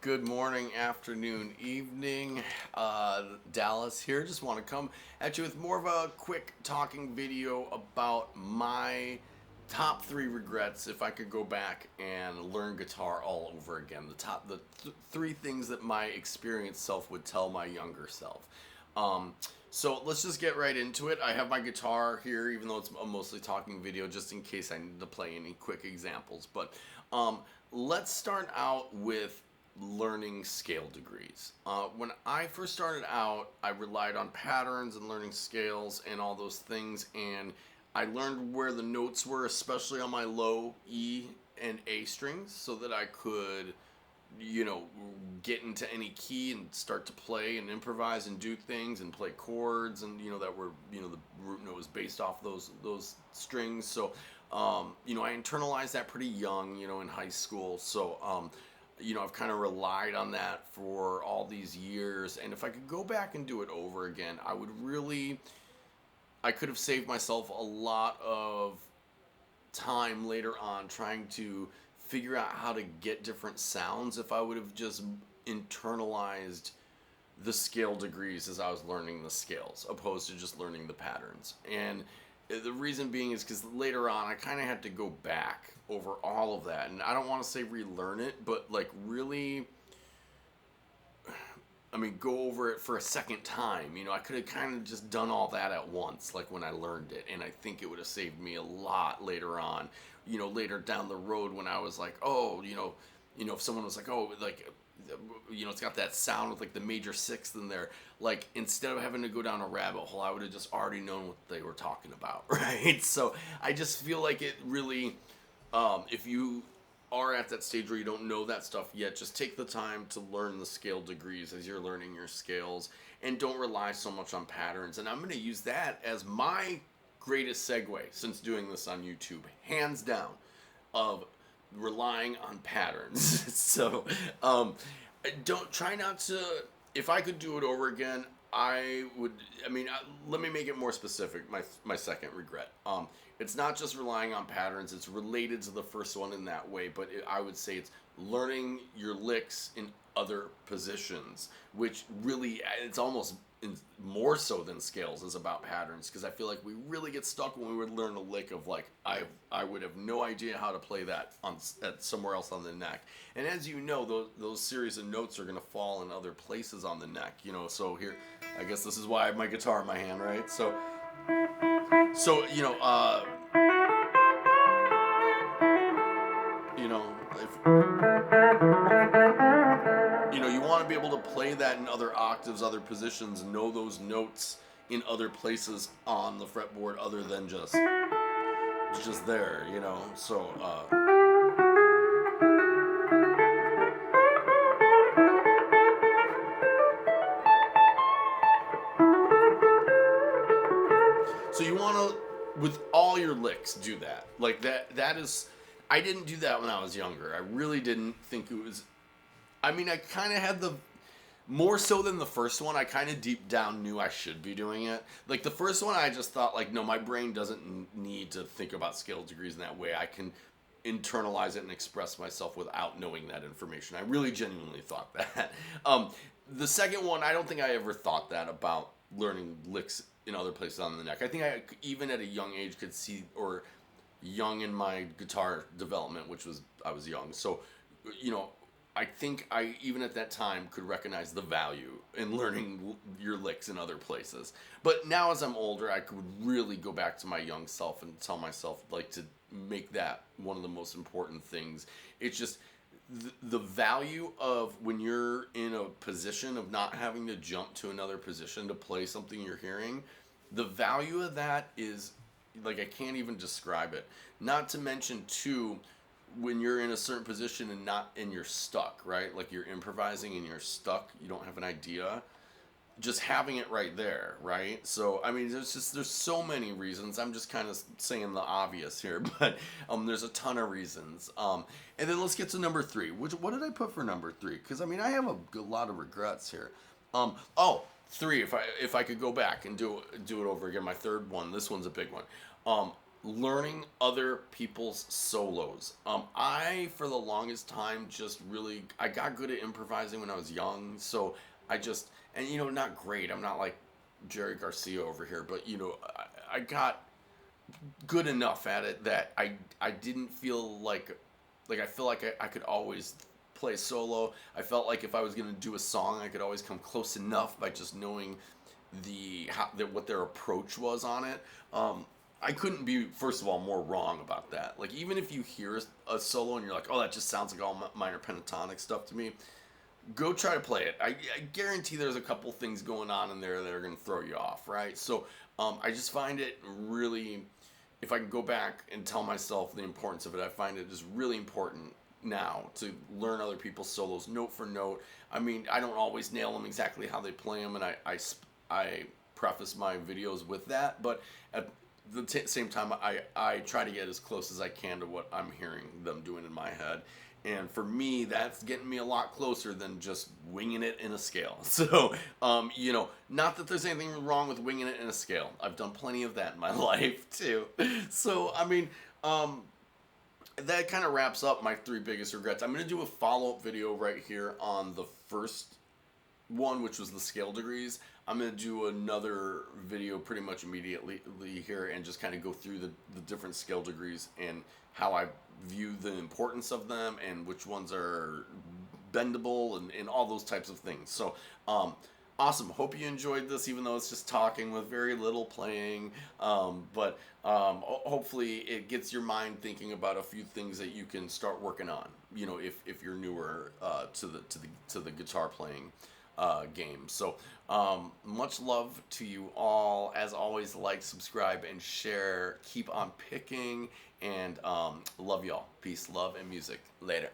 Good morning, afternoon, evening. Dallas here. Just want to come at you with more of a quick talking video about my top three regrets if I could go back and learn guitar all over again. Three things that my experienced self would tell my younger self. Um, so let's just get right into it. I have my guitar here, even though it's a mostly talking video, just in case I need to play any quick examples. But let's start out with learning scale degrees. When I first started out, I relied on patterns and learning scales and all those things, and I learned where the notes were, especially on my low E and A strings, so that I could, you know, get into any key and start to play and improvise and do things and play chords and that were the root note was based off those strings. So I internalized that pretty young, in high school. So I've kind of relied on that for all these years. And if I could go back and do it over again, I could have saved myself a lot of time later on trying to figure out how to get different sounds if I would have just internalized the scale degrees as I was learning the scales, opposed to just learning the patterns. And the reason being is because later on I kind of had to go back over all of that, and I don't want to say relearn it, but like really, go over it for a second time. I could have kind of just done all that at once, like when I learned it, and I think it would have saved me a lot later on. Later down the road when I was like, oh, if someone was like, oh, like, it's got that sound with like the major sixth in there. Like instead of having to go down a rabbit hole, I would have just already known what they were talking about, right? So I just feel like it really, if you are at that stage where you don't know that stuff yet, just take the time to learn the scale degrees as you're learning your scales, and don't rely so much on patterns. And I'm going to use that as my greatest segue since doing this on YouTube, hands down, of relying on patterns. So don't try not to. If I could do it over again, I would. Let me make it more specific. My second regret. It's not just relying on patterns. It's related to the first one in that way, but I would say it's learning your licks in other positions, which really it's almost more so than scales is about patterns, because I feel like we really get stuck when we would learn a lick of like I would have no idea how to play that at somewhere else on the neck. And as you know, those series of notes are going to fall in other places on the neck. So here, I guess this is why I have my guitar in my hand, right? So if you want to be able to play that in other octaves, other positions, know those notes in other places on the fretboard other than just there. So you want to, with all your licks, do that. Like that is, I didn't do that when I was younger. I really didn't think it was. I kind of had the, more so than the first one, I kind of deep down knew I should be doing it. Like the first one, I just thought like, no, my brain doesn't need to think about scale degrees in that way. I can internalize it and express myself without knowing that information. I really genuinely thought that. The second one, I don't think I ever thought that about learning licks in other places on the neck. I think I, even at a young age, could see, or young in my guitar development, which was, I was young. So, I think I, even at that time, could recognize the value in learning your licks in other places. But now as I'm older, I could really go back to my young self and tell myself, like, to make that one of the most important things. It's just the value of when you're in a position of not having to jump to another position to play something you're hearing. The value of that is, like, I can't even describe it. Not to mention, too, when you're in a certain position and you're stuck, right? Like you're improvising and you're stuck, you don't have an idea. Just having it right there, right? So there's so many reasons. I'm just kind of saying the obvious here, but there's a ton of reasons. And then let's get to number three. What did I put for number three? Because I have a lot of regrets here. Three. If I could go back and do it over again, my third one. This one's a big one. learning other people's solos. I for the longest time just really I got good at improvising when I was young, so I just and not great. I'm not like Jerry Garcia over here, but I got good enough at it that I didn't feel like I feel like I could always play solo. I felt like if I was gonna do a song, I could always come close enough by just knowing what their approach was on it. I couldn't be, first of all, more wrong about that. Like, even if you hear a solo and you're like, oh, that just sounds like all minor pentatonic stuff to me, go try to play it. I guarantee there's a couple things going on in there that are going to throw you off, right? So I just find it really, if I can go back and tell myself the importance of it, I find it is really important now to learn other people's solos note for note. I mean, I don't always nail them exactly how they play them, and I preface my videos with that, but at the same time, I try to get as close as I can to what I'm hearing them doing in my head. And for me, that's getting me a lot closer than just winging it in a scale. So, not that there's anything wrong with winging it in a scale. I've done plenty of that in my life too. So, I mean, that kind of wraps up my three biggest regrets. I'm going to do a follow-up video right here on the first one, which was the scale degrees. I'm going to do another video pretty much immediately here and just kind of go through the different scale degrees and how I view the importance of them and which ones are bendable and all those types of things. So, awesome. Hope you enjoyed this, even though it's just talking with very little playing. But hopefully it gets your mind thinking about a few things that you can start working on. If you're newer to the guitar playing game. So much love to you all. As always, like, subscribe, and share. Keep on picking, and love y'all. Peace, love, and music. Later.